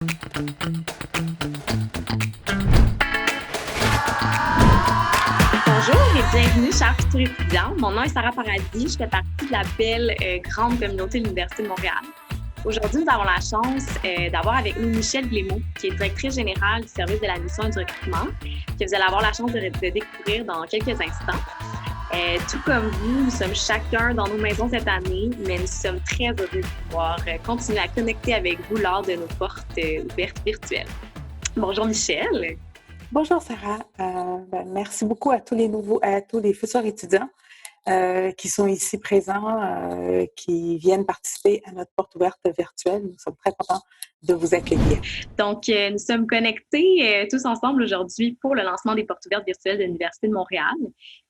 Bonjour et bienvenue, chers futurs étudiants. Mon nom est Sarah Paradis. Je fais partie de la belle grande communauté de l'Université de Montréal. Aujourd'hui, nous avons la chance d'avoir avec nous Michèle Blémaud, qui est directrice générale du service de l'admission et du recrutement, que vous allez avoir la chance de découvrir dans quelques instants. Tout comme vous, nous sommes chacun dans nos maisons cette année, mais nous sommes très heureux de pouvoir continuer à connecter avec vous lors de nos portes ouvertes virtuelles. Bonjour Michèle. Bonjour Sarah, merci beaucoup à tous les futurs étudiants qui sont ici présents, qui viennent participer à notre porte ouverte virtuelle. Nous sommes très contents de vous accueillir. Donc, nous sommes connectés tous ensemble aujourd'hui pour le lancement des portes ouvertes virtuelles de l'Université de Montréal.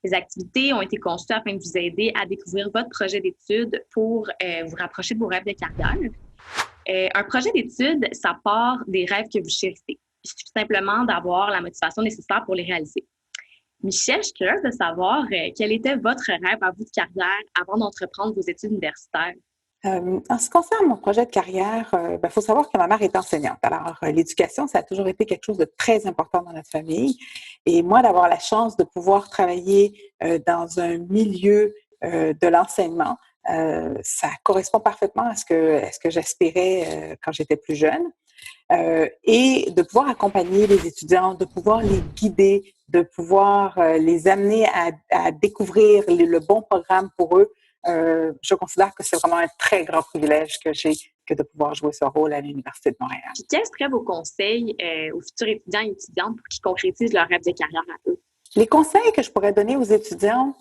Les activités ont été conçues afin de vous aider à découvrir votre projet d'études pour vous rapprocher de vos rêves de carrière. Un projet d'études, ça part des rêves que vous chérissez. Il suffit simplement d'avoir la motivation nécessaire pour les réaliser. Michèle, je suis curieuse de savoir quel était votre rêve à vous de carrière avant d'entreprendre vos études universitaires. En ce qui concerne mon projet de carrière, il faut savoir que ma mère est enseignante. Alors, l'éducation, ça a toujours été quelque chose de très important dans notre famille. Et moi, d'avoir la chance de pouvoir travailler dans un milieu de l'enseignement, ça correspond parfaitement à ce que j'aspirais quand j'étais plus jeune. Et de pouvoir accompagner les étudiants, de pouvoir les guider, de pouvoir les amener à découvrir le bon programme pour eux. Je considère que c'est vraiment un très grand privilège que j'ai que de pouvoir jouer ce rôle à l'Université de Montréal. Puis, quels seraient vos conseils aux futurs étudiants et étudiantes pour qu'ils concrétisent leur rêve de carrière à eux? Les conseils que je pourrais donner aux étudiants,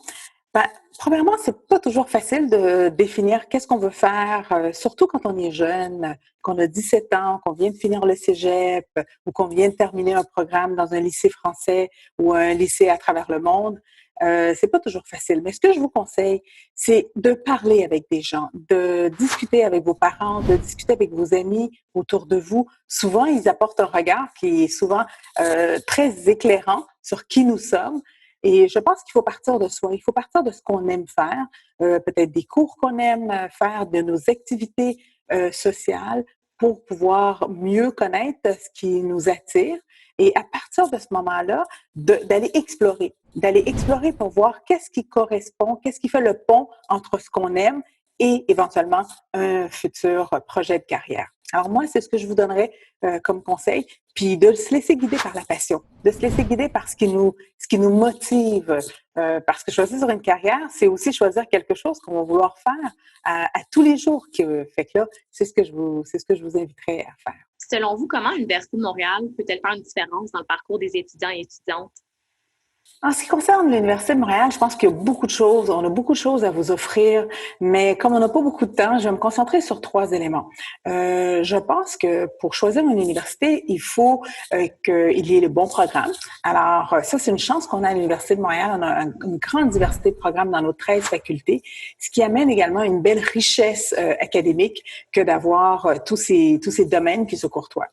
premièrement, c'est pas toujours facile de définir qu'est-ce qu'on veut faire, surtout quand on est jeune, qu'on a 17 ans, qu'on vient de finir le cégep ou qu'on vient de terminer un programme dans un lycée français ou un lycée à travers le monde. C'est pas toujours facile. Mais ce que je vous conseille, c'est de parler avec des gens, de discuter avec vos parents, de discuter avec vos amis autour de vous. Souvent, ils apportent un regard qui est souvent très éclairant sur qui nous sommes. Et je pense qu'il faut partir de soi. Il faut partir de ce qu'on aime faire, peut-être des cours qu'on aime faire, de nos activités sociales pour pouvoir mieux connaître ce qui nous attire. Et à partir de ce moment-là, d'aller explorer pour voir qu'est-ce qui correspond, qu'est-ce qui fait le pont entre ce qu'on aime et éventuellement un futur projet de carrière. Alors moi, c'est ce que je vous donnerais comme conseil, puis de se laisser guider par la passion, de se laisser guider par ce qui nous motive, parce que choisir une carrière, c'est aussi choisir quelque chose qu'on va vouloir faire à tous les jours. Fait que là, c'est ce que je vous inviterais à faire. Selon vous, comment l'Université de Montréal peut-elle faire une différence dans le parcours des étudiants et étudiantes? En ce qui concerne l'Université de Montréal, je pense qu'il y a beaucoup de choses. On a beaucoup de choses à vous offrir, mais comme on n'a pas beaucoup de temps, je vais me concentrer sur 3 éléments. Je pense que pour choisir une université, il faut qu'il y ait le bon programme. Alors, ça, c'est une chance qu'on a à l'Université de Montréal. On a une grande diversité de programmes dans nos 13 facultés, ce qui amène également une belle richesse académique que d'avoir tous ces domaines qui se courtoient.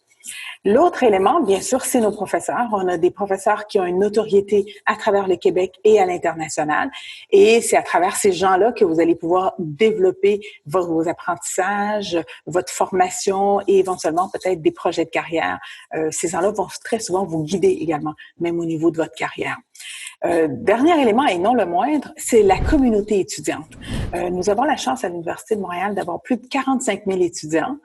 L'autre élément, bien sûr, c'est nos professeurs. On a des professeurs qui ont une notoriété à travers le Québec et à l'international. Et c'est à travers ces gens-là que vous allez pouvoir développer vos apprentissages, votre formation et éventuellement peut-être des projets de carrière. Ces gens-là vont très souvent vous guider également, même au niveau de votre carrière. Dernier élément, et non le moindre, c'est la communauté étudiante. Nous avons la chance à l'Université de Montréal d'avoir plus de 45 000 étudiants,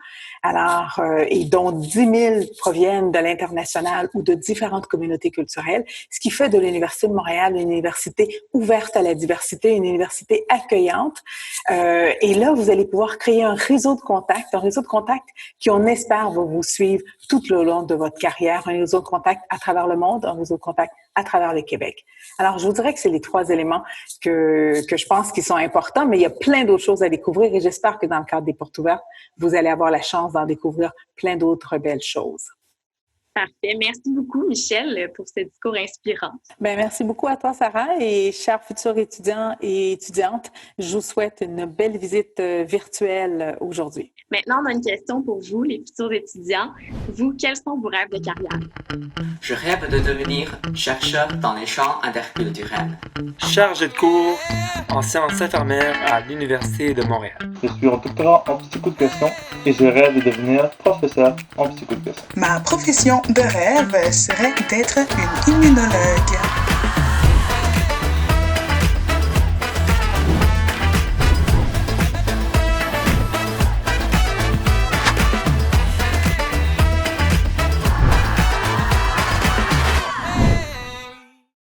alors et dont 10 000 proviennent de l'international ou de différentes communautés culturelles, ce qui fait de l'Université de Montréal une université ouverte à la diversité, une université accueillante. Et là, vous allez pouvoir créer un réseau de contacts qui, on espère, va vous suivre tout le long de votre carrière, un réseau de contacts à travers le monde, un réseau de contacts à travers le Québec. Alors, je vous dirais que c'est les 3 éléments que je pense qui sont importants, mais il y a plein d'autres choses à découvrir et j'espère que dans le cadre des portes ouvertes, vous allez avoir la chance d'en découvrir plein d'autres belles choses. Parfait. Merci beaucoup, Michel, pour ce discours inspirant. Ben, merci beaucoup à toi, Sarah, et chers futurs étudiants et étudiantes, je vous souhaite une belle visite virtuelle aujourd'hui. Maintenant, on a une question pour vous, les futurs étudiants. Vous, quels sont vos rêves de carrière? Je rêve de devenir chercheur dans les champs interculturels. Chargé de cours en sciences infirmières à l'Université de Montréal. Je suis en doctorat en psychoéducation et je rêve de devenir professeur en psychoéducation. Ma profession de rêve serait d'être une immunologue.